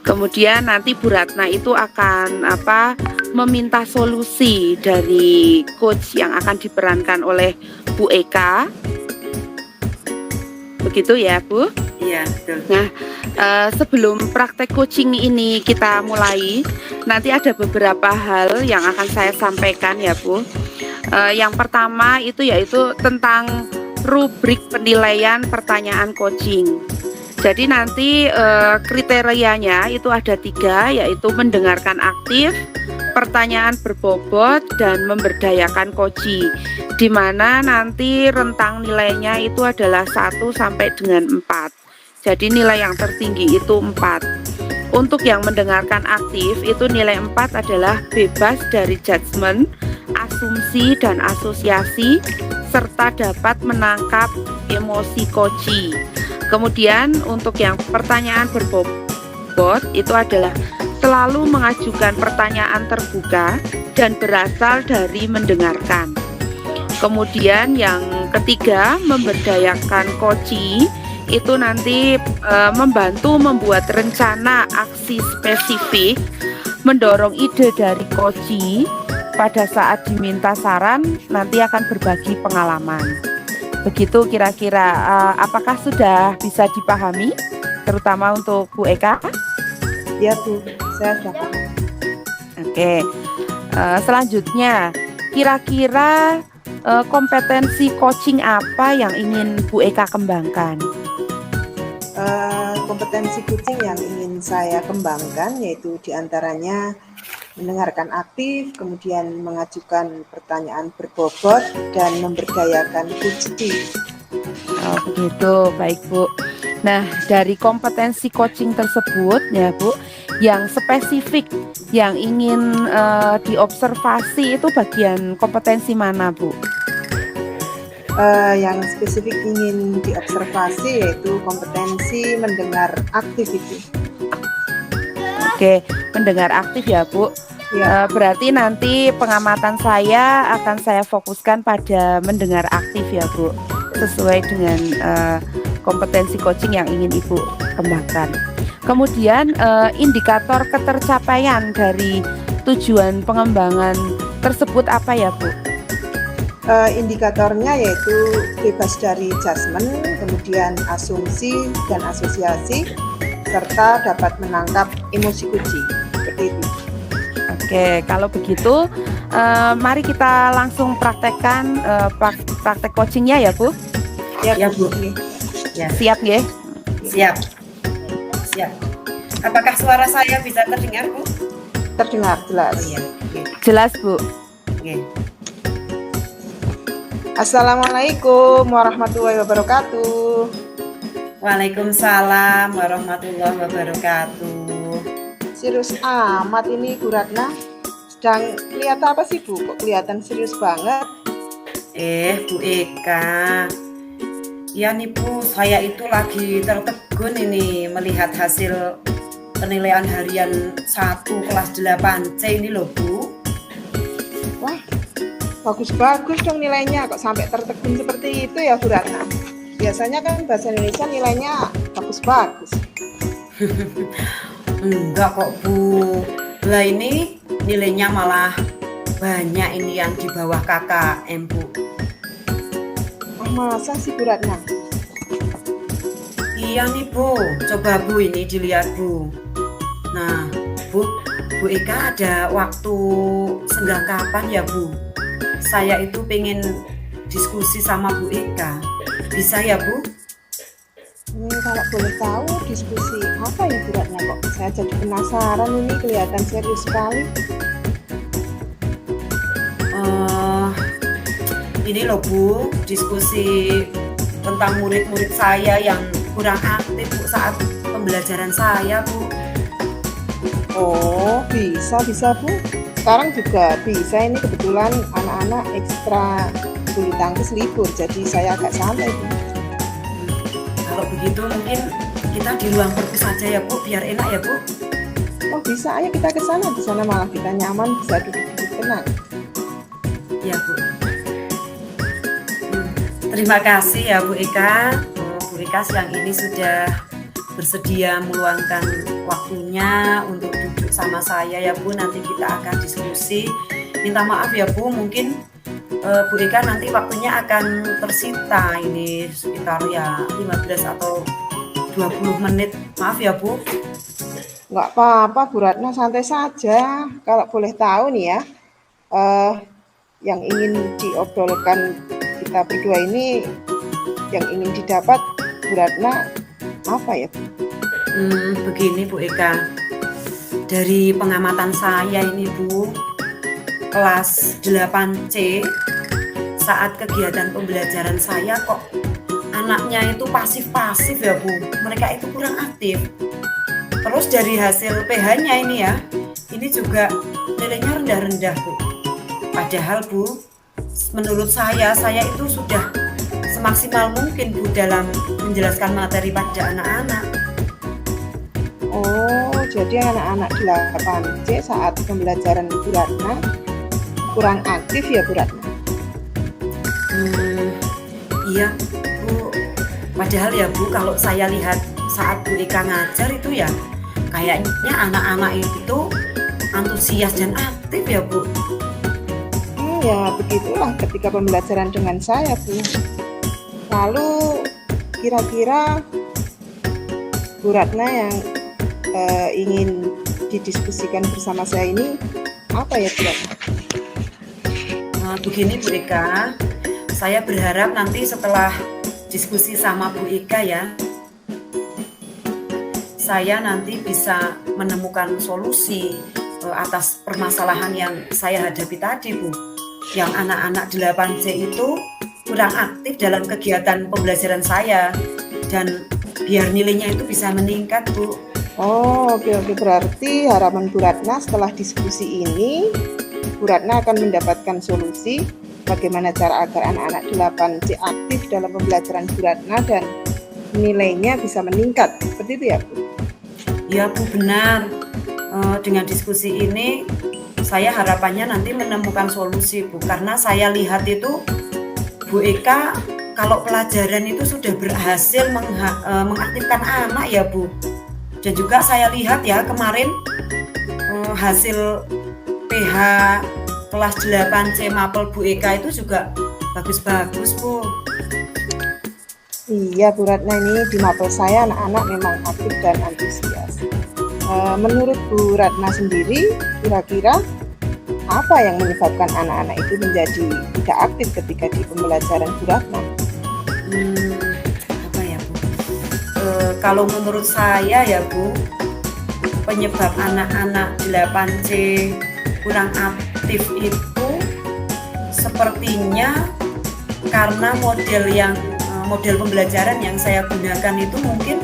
kemudian nanti Bu Ratna itu akan meminta solusi dari coach yang akan diperankan oleh Bu Eka. Begitu ya, Bu? Iya, betul. Nah, sebelum praktek coaching ini kita mulai, nanti ada beberapa hal yang akan saya sampaikan ya, Bu. Yang pertama itu yaitu tentang rubrik penilaian pertanyaan coaching. Jadi nanti kriterianya itu ada 3, yaitu mendengarkan aktif, pertanyaan berbobot, dan memberdayakan coachee, di mana nanti rentang nilainya itu adalah 1 sampai dengan 4. Jadi nilai yang tertinggi itu 4. Untuk yang mendengarkan aktif itu nilai 4 adalah bebas dari judgement, asumsi dan asosiasi, serta dapat menangkap emosi coachee. Kemudian untuk yang pertanyaan berbobot itu adalah selalu mengajukan pertanyaan terbuka dan berasal dari mendengarkan. Kemudian yang ketiga, memberdayakan coachee itu nanti membantu membuat rencana aksi spesifik, mendorong ide dari coachee, pada saat diminta saran nanti akan berbagi pengalaman. Begitu kira-kira, apakah sudah bisa dipahami, terutama untuk Bu Eka? Ya, Bu, saya sudah paham. Oke, selanjutnya kira-kira kompetensi coaching apa yang ingin Bu Eka kembangkan? Kompetensi coaching yang ingin saya kembangkan yaitu diantaranya mendengarkan aktif, kemudian mengajukan pertanyaan berbobot, dan memberdayakan coachee. Oh, begitu, baik Bu. Nah, dari kompetensi coaching tersebut ya Bu, yang spesifik yang ingin diobservasi itu bagian kompetensi mana Bu? Yang spesifik ingin diobservasi yaitu kompetensi mendengar aktif itu. Oke, mendengar aktif ya Bu. Ya. Berarti nanti pengamatan saya akan saya fokuskan pada mendengar aktif ya Bu, sesuai dengan kompetensi coaching yang ingin Ibu kembangkan. Kemudian indikator ketercapaian dari tujuan pengembangan tersebut apa ya Bu? Indikatornya yaitu bebas dari judgement, kemudian asumsi dan asosiasi, serta dapat menangkap emosi coachee. Seperti itu. Oke, kalau begitu mari kita langsung praktekkan praktek coachingnya ya Bu. Ya, Ya, Bu. Ya. Siap ya? Siap. Siap. Apakah suara saya bisa terdengar, Bu? Terdengar jelas. Oh iya. Oke. Jelas Bu. Oke. Assalamualaikum warahmatullahi wabarakatuh. Waalaikumsalam warahmatullahi wabarakatuh. Serius amat ini Bu Ratna. Sedang lihat apa sih Bu? Kok kelihatan serius banget? Bu Eka. Ya nih Bu, saya itu lagi tertegun ini melihat hasil penilaian harian 1 kelas 8C ini loh Bu. Wah, bagus-bagus dong nilainya. Kok sampai tertegun seperti itu ya Bu Ratna? Biasanya kan bahasa Indonesia nilainya bagus-bagus. Enggak kok Bu. Lah ini nilainya malah banyak ini yang di bawah KKM Bu. Oh, masa sih Bu Ratna? Iya nih Bu, coba Bu ini dilihat Bu. Nah Bu Eka ada waktu senggang kapan ya Bu? Saya itu pengen diskusi sama Bu Eka. Bisa ya Bu? Ini kalau boleh tahu diskusi apa ya Bu Ratna kok? Saya jadi penasaran ini kelihatan serius sekali. Ini loh Bu, diskusi tentang murid-murid saya yang kurang aktif Bu saat pembelajaran saya Bu. Oh, bisa Bu. Sekarang juga bisa, ini kebetulan anak-anak ekstra bulu tangkis libur, jadi saya agak santai Bu. Kalau begitu mungkin kita di ruang perpus saja ya Bu, biar enak ya Bu. Oh bisa, ayo kita ke sana. Di sana malah kita nyaman, bisa duduk-duduk tenang. Ya Bu. Terima kasih ya Bu Eka. Bu Eka siang ini sudah bersedia meluangkan waktunya untuk duduk sama saya ya Bu. Nanti kita akan diskusi. Minta maaf ya Bu, mungkin Bu Eka nanti waktunya akan tersita ini sekitar ya 15 atau 20 menit. Maaf ya Bu. Nggak apa-apa Bu Ratna, santai saja. Kalau boleh tahu nih ya, yang ingin diobrolkan kita berdua ini, yang ingin didapat Bu Ratna apa ya Bu? Begini Bu Eka, dari pengamatan saya ini Bu, kelas 8C saat kegiatan pembelajaran saya kok anaknya itu pasif-pasif ya Bu, mereka itu kurang aktif. Terus dari hasil PH-nya ini ya, ini juga nilainya rendah-rendah Bu. Padahal Bu, menurut saya itu sudah semaksimal mungkin Bu dalam menjelaskan materi pada anak-anak. Oh, jadi anak-anak 8C saat pembelajaran Bu Ratna kurang aktif ya Bu Ratna? Iya Bu, padahal ya Bu, kalau saya lihat saat Bu Eka ngajar itu ya kayaknya anak-anak itu antusias dan aktif ya Bu. Ya begitulah ketika pembelajaran dengan saya Bu. Lalu kira-kira Bu Ratna yang ingin didiskusikan bersama saya ini apa ya Bu Ratna? Begini Bu Eka, saya berharap nanti setelah diskusi sama Bu Eka ya, saya nanti bisa menemukan solusi atas permasalahan yang saya hadapi tadi Bu. Yang anak-anak 8C itu kurang aktif dalam kegiatan pembelajaran saya, dan biar nilainya itu bisa meningkat Bu. Oh oke, berarti harapan Bu Ratna setelah diskusi ini, Bu Ratna akan mendapatkan solusi bagaimana cara agar anak-anak 8C aktif dalam pembelajaran Bu Ratna dan nilainya bisa meningkat, seperti itu ya Bu? Ya Bu, benar. Dengan diskusi ini saya harapannya nanti menemukan solusi Bu, karena saya lihat itu Bu Eka kalau pelajaran itu sudah berhasil mengaktifkan anak ya Bu. Dan juga saya lihat ya kemarin hasil PH kelas 8C Mapel Bu Eka itu juga bagus-bagus Bu. Iya Bu Ratna, ini di Mapel saya anak-anak memang aktif dan antusias. Menurut Bu Ratna sendiri, kira-kira apa yang menyebabkan anak-anak itu menjadi tidak aktif ketika di pembelajaran Bu Ratna? Apa ya Bu? Kalau menurut saya ya Bu, penyebab anak-anak 8C kurang aktif itu sepertinya karena model pembelajaran yang saya gunakan itu mungkin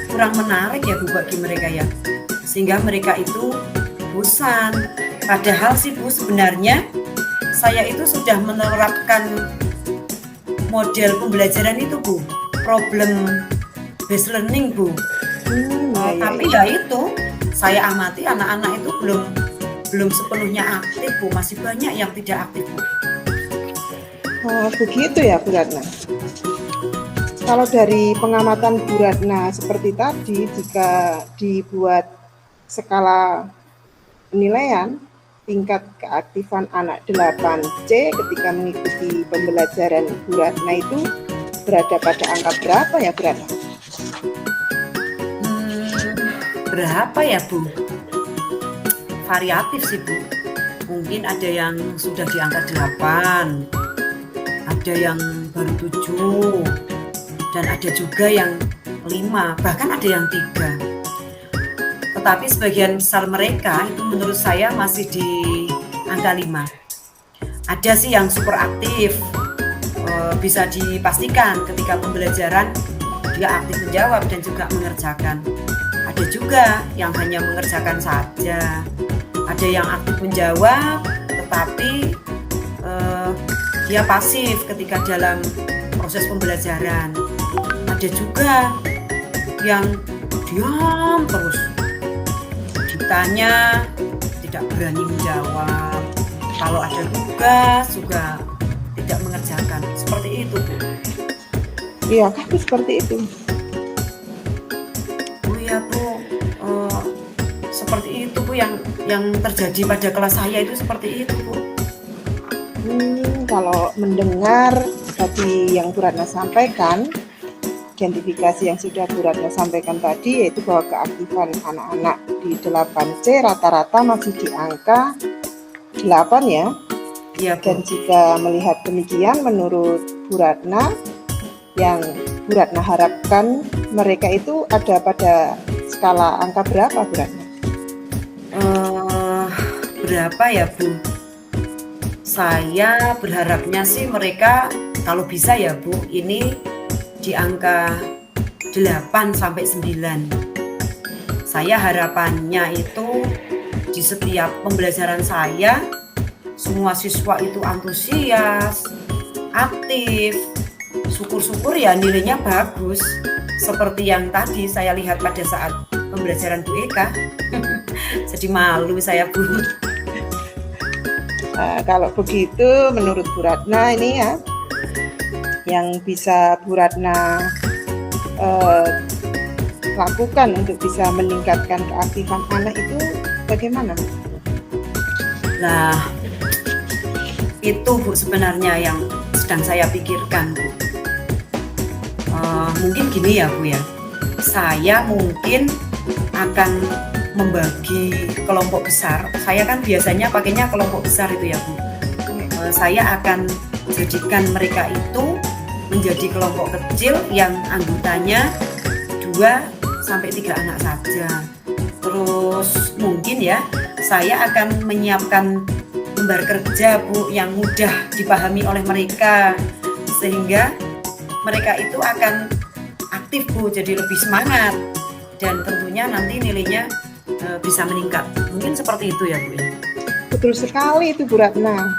kurang menarik ya Bu bagi mereka ya, sehingga mereka itu bosan. Padahal sih Bu, sebenarnya saya itu sudah menerapkan model pembelajaran itu Bu, problem based learning Bu. Tapi ya itu saya amati anak-anak itu belum sepenuhnya aktif Bu, masih banyak yang tidak aktif Bu. Oh, begitu ya Bu Ratna. Kalau dari pengamatan Bu Ratna seperti tadi, jika dibuat skala penilaian tingkat keaktifan anak 8C ketika mengikuti pembelajaran Bu Ratna itu berada pada angka berapa ya Bu Ratna? Berapa ya Bu? Variatif sih Bu. Mungkin ada yang sudah di angka 8, ada yang baru 7, dan ada juga yang 5, bahkan ada yang 3. Tetapi sebagian besar mereka itu menurut saya masih di angka 5. Ada sih yang super aktif, bisa dipastikan ketika pembelajaran dia aktif menjawab dan juga mengerjakan. Ada juga yang hanya mengerjakan saja. Ada yang aktif menjawab tetapi dia pasif ketika dalam proses pembelajaran. Ada juga yang diam terus, ditanya tidak berani menjawab, kalau ada tugas juga tidak mengerjakan. Seperti itu, Bu. Iya, tapi seperti itu. Oh iya, Bu. Seperti itu, Bu, yang terjadi pada kelas saya itu seperti itu, Bu. Kalau mendengar tadi yang Bu Ratna sampaikan, identifikasi yang sudah Bu Ratna sampaikan tadi, yaitu bahwa keaktifan anak-anak di 8C rata-rata masih di angka 8 ya. Iya, Bu. Dan jika melihat demikian, menurut Bu Ratna, yang Bu Ratna harapkan mereka itu ada pada skala angka berapa, Bu Ratna? Berapa ya, Bu? Saya berharapnya sih mereka kalau bisa ya, Bu, ini di angka 8 sampai 9. Saya harapannya itu di setiap pembelajaran saya semua siswa itu antusias, aktif. Syukur-syukur ya nilainya bagus. Seperti yang tadi saya lihat pada saat pembelajaran Bu Eka. Jadi malu saya, Bu. Nah, kalau begitu menurut Bu Ratna ini ya, yang bisa Bu Ratna lakukan untuk bisa meningkatkan keaktifan anak itu bagaimana? Nah, itu Bu sebenarnya yang sedang saya pikirkan, Bu. Mungkin gini ya, Bu ya. Saya mungkin akan membagi kelompok besar. Saya kan biasanya pakainya kelompok besar itu ya, Bu. Saya akan jadikan mereka itu menjadi kelompok kecil yang anggotanya 2 sampai 3 anak saja. Terus mungkin ya, saya akan menyiapkan lembar kerja, Bu, yang mudah dipahami oleh mereka sehingga mereka itu akan aktif, Bu, jadi lebih semangat dan tentunya nanti nilainya bisa meningkat. Mungkin seperti itu ya, Bu ya. Betul sekali itu Bu Ratna.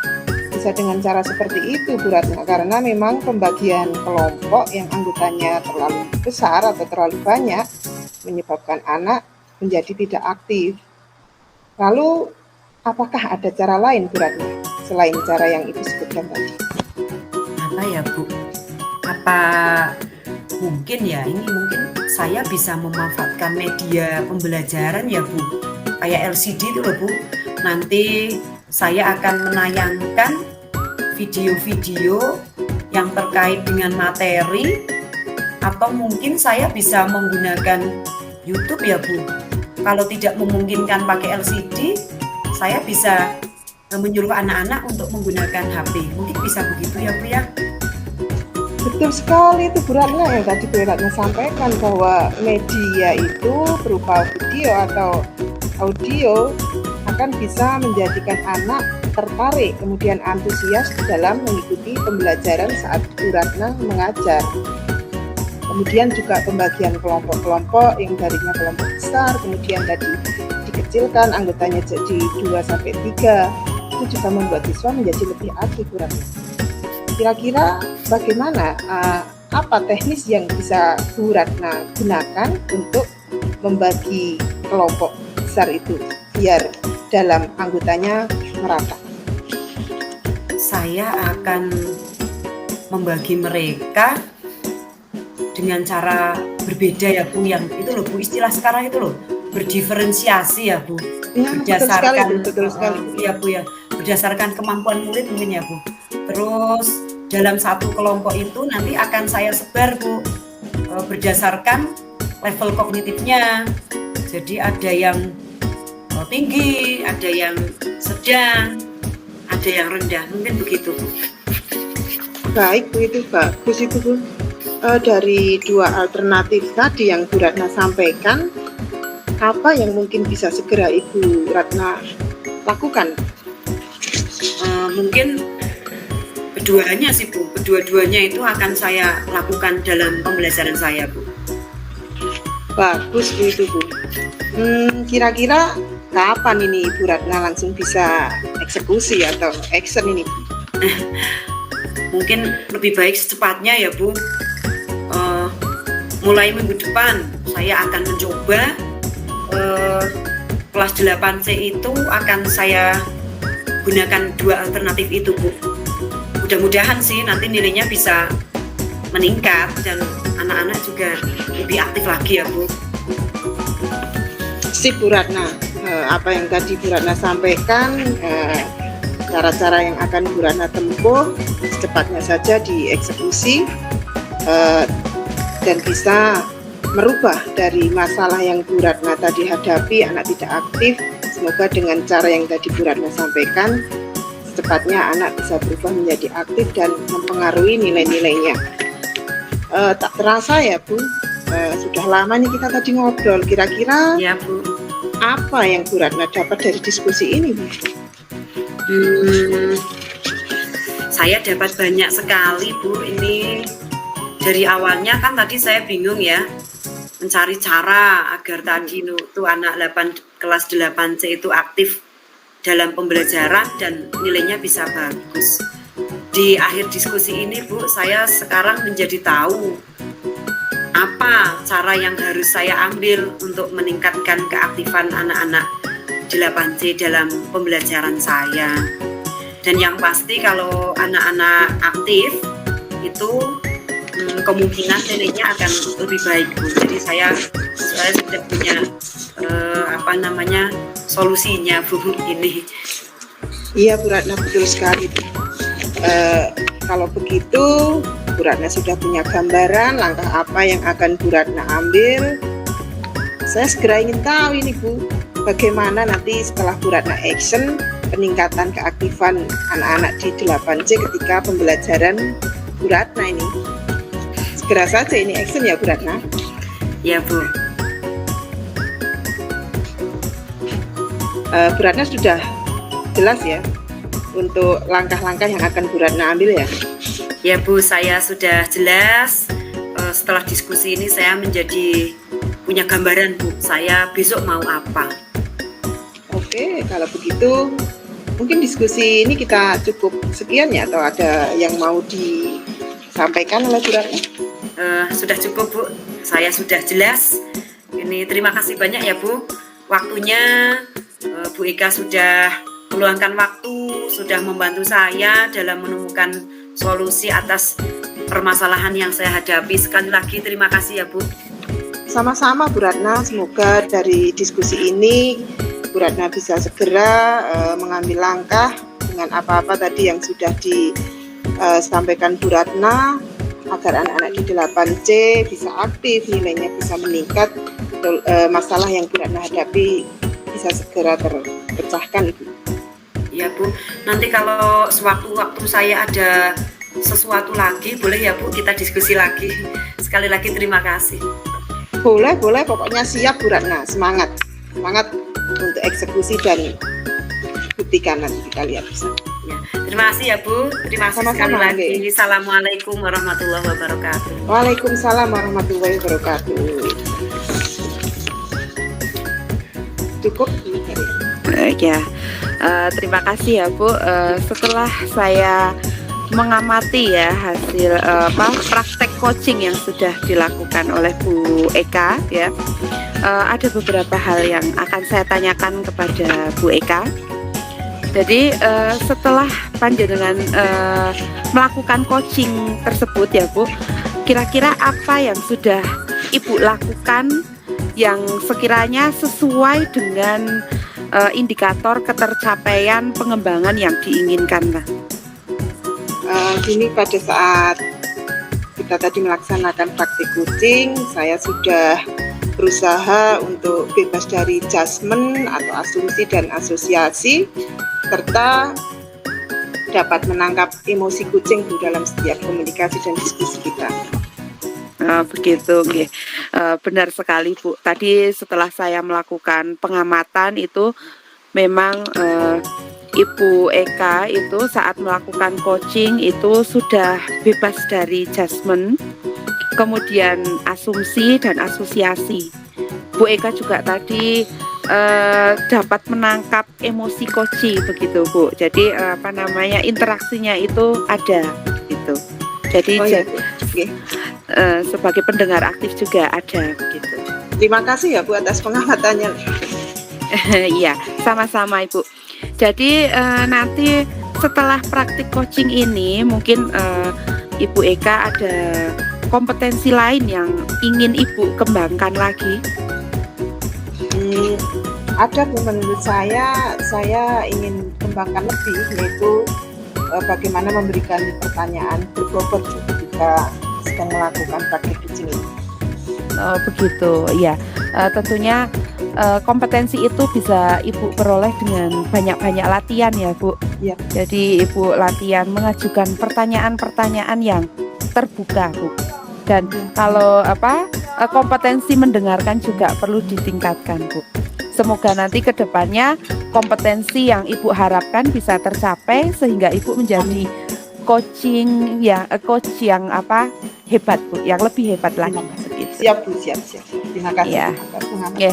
Bisa dengan cara seperti itu Bu Ratna, karena memang pembagian kelompok yang anggotanya terlalu besar atau terlalu banyak menyebabkan anak menjadi tidak aktif. Lalu apakah ada cara lain Bu Ratna selain cara yang Ibu sebutkan tadi? Apa ya, Bu? Apa mungkin ya, ini mungkin saya bisa memanfaatkan media pembelajaran ya, Bu. Kayak LCD itu loh, Bu. Nanti saya akan menayangkan video-video yang terkait dengan materi, atau mungkin saya bisa menggunakan YouTube ya, Bu. Kalau tidak memungkinkan pakai LCD, saya bisa menyuruh anak-anak untuk menggunakan HP. Mungkin bisa begitu ya, Bu ya. Betul sekali itu Bu Ratna yang tadi Bu Ratna sampaikan, bahwa media itu berupa video atau audio akan bisa menjadikan anak tertarik, kemudian antusias dalam mengikuti pembelajaran saat Bu Ratna mengajar. Kemudian juga pembagian kelompok-kelompok yang tadinya kelompok besar, kemudian tadi dikecilkan anggotanya jadi 2 sampai 3. Itu juga membuat siswa menjadi lebih aktif, Bu Ratna. Kira-kira bagaimana, apa teknis yang bisa Bu Ratna gunakan untuk membagi kelompok besar itu biar dalam anggotanya merata? Saya akan membagi mereka dengan cara berbeda ya, Bu, yang itu loh, Bu, istilah sekarang itu loh, berdiferensiasi ya, Bu. Ya, Berdasarkan betul sekali. ya, Bu ya, berdasarkan kemampuan murid mungkin ya, Bu. Terus dalam satu kelompok itu nanti akan saya sebar, Bu, berdasarkan level kognitifnya. Jadi ada yang tinggi, ada yang sedang, ada yang rendah, mungkin begitu, Bu. Baik Bu, itu bagus itu Bu. Dari dua alternatif tadi yang Bu Ratna sampaikan, apa yang mungkin bisa segera Ibu Ratna lakukan? Mungkin keduanya sih Bu, kedua-duanya itu akan saya lakukan dalam pembelajaran saya Bu. Bagus Bu itu Bu. Kira-kira kapan ini Ibu Ratna langsung bisa eksekusi atau action ini Bu? Mungkin lebih baik secepatnya ya Bu. Mulai minggu depan saya akan mencoba kelas 8C itu akan saya gunakan dua alternatif itu Bu. Mudah-mudahan sih nanti nilainya bisa meningkat dan anak-anak juga lebih aktif lagi ya Bu. Sip Bu Ratna, apa yang tadi Bu Ratna sampaikan, cara-cara yang akan Bu Ratna tempuh secepatnya saja dieksekusi dan bisa merubah dari masalah yang Bu Ratna tadi hadapi, anak tidak aktif. Semoga dengan cara yang tadi Bu Ratna sampaikan, secepatnya anak bisa berubah menjadi aktif dan mempengaruhi nilai-nilainya. Tak terasa ya Bu, sudah lama nih kita tadi ngobrol. Kira-kira Ya Bu. apa yang Bu Ratna dapat dari diskusi ini Bu? Saya dapat banyak sekali Bu. Ini dari awalnya kan tadi saya bingung ya mencari cara agar tadi tuh anak kelas 8C itu aktif dalam pembelajaran dan nilainya bisa bagus. Di akhir diskusi ini Bu, saya sekarang menjadi tahu apa cara yang harus saya ambil untuk meningkatkan keaktifan anak-anak 8C dalam pembelajaran saya. Dan yang pasti kalau anak-anak aktif itu kemungkinan nilainya akan lebih baik Bu. Jadi saya sudah punya solusinya Bu ini. Iya Bu Ratna, betul sekali. Kalau begitu Bu Ratna sudah punya gambaran langkah apa yang akan Bu Ratna ambil. Saya segera ingin tahu ini Bu, bagaimana nanti setelah Bu Ratna action peningkatan keaktifan anak-anak di 8C ketika pembelajaran Bu Ratna ini. Segera saja ini action ya Bu Ratna. Ya Bu. Bu Ratna sudah jelas ya untuk langkah-langkah yang akan Bu Ratna ambil ya? Ya Bu, saya sudah jelas. Setelah diskusi ini saya menjadi punya gambaran Bu, saya besok mau apa. Oke, kalau begitu mungkin diskusi ini kita cukup sekian ya, atau ada yang mau disampaikan oleh Bu Ratna? Sudah cukup Bu, saya sudah jelas. Ini terima kasih banyak ya Bu, waktunya Bu Eka sudah meluangkan waktu, sudah membantu saya dalam menemukan solusi atas permasalahan yang saya hadapi. Sekali lagi terima kasih ya Bu. Sama-sama Bu Ratna, semoga dari diskusi ini Bu Ratna bisa segera mengambil langkah dengan apa-apa tadi yang sudah disampaikan Bu Ratna, agar anak-anak di 8C bisa aktif, nilainya bisa meningkat, masalah yang Bu Ratna hadapi bisa segera terpecahkan Ibu. Ya Bu, nanti kalau sewaktu-waktu saya ada sesuatu lagi, boleh ya Bu kita diskusi lagi. Sekali lagi terima kasih. Boleh, pokoknya siap Bu Ratna, semangat untuk eksekusi dan buktikan nanti kita lihat bisa. Ya, terima kasih ya Bu, terima kasih sekali lagi. Assalamualaikum warahmatullahi wabarakatuh. Waalaikumsalam warahmatullahi wabarakatuh. Cukup Ya, terima kasih ya Bu. Setelah saya mengamati ya hasil praktek coaching yang sudah dilakukan oleh Bu Eka ya, ada beberapa hal yang akan saya tanyakan kepada Bu Eka. Jadi setelah panjenengan melakukan coaching tersebut ya Bu, kira-kira apa yang sudah Ibu lakukan yang sekiranya sesuai dengan indikator ketercapaian pengembangan yang diinginkan lah. Ini pada saat kita tadi melaksanakan praktik coaching, saya sudah berusaha untuk bebas dari judgement atau asumsi dan asosiasi, serta dapat menangkap emosi kucing dalam setiap komunikasi dan diskusi kita. Begitu, nggih. Benar sekali, Bu. Tadi setelah saya melakukan pengamatan itu memang, Ibu Eka itu saat melakukan coaching itu sudah bebas dari judgement, kemudian asumsi dan asosiasi. Bu Eka juga tadi, dapat menangkap emosi coaching begitu, Bu. Jadi, interaksinya itu ada, gitu. Jadi Oh ya, Bu. Oke. sebagai pendengar aktif juga ada begitu. Terima kasih ya Bu atas pengamatannya. Iya, sama-sama Ibu. Jadi nanti setelah praktik coaching ini mungkin Ibu Eka ada kompetensi lain yang ingin Ibu kembangkan lagi. Ada Bu, menurut saya ingin kembangkan lebih, yaitu bagaimana memberikan pertanyaan berbobot ketika sedang melakukan praktik coaching ini. Begitu, ya. Tentunya kompetensi itu bisa Ibu peroleh dengan banyak-banyak latihan ya, Bu. Iya. Jadi Ibu latihan mengajukan pertanyaan-pertanyaan yang terbuka, Bu. Dan kalau kompetensi mendengarkan juga perlu ditingkatkan, Bu. Semoga nanti ke depannya kompetensi yang Ibu harapkan bisa tercapai sehingga Ibu menjadi coach yang hebat, Bu, yang lebih hebat lagi. Siap Bu, siap. Terima kasih. Iya. atas pengamatan. Oke.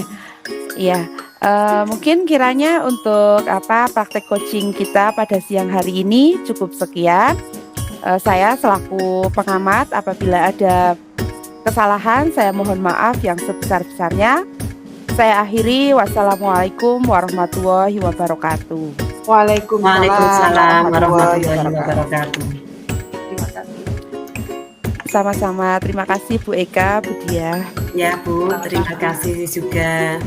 Iya, mungkin kiranya untuk praktek coaching kita pada siang hari ini cukup sekian. Saya selaku pengamat apabila ada kesalahan saya mohon maaf yang sebesar-besarnya. Saya akhiri, wassalamualaikum warahmatullahi wabarakatuh. Waalaikumsalam warahmatullahi wabarakatuh. Terima kasih. Sama-sama, terima kasih Bu Eka, Bu Diah. Ya Bu, terima kasih juga.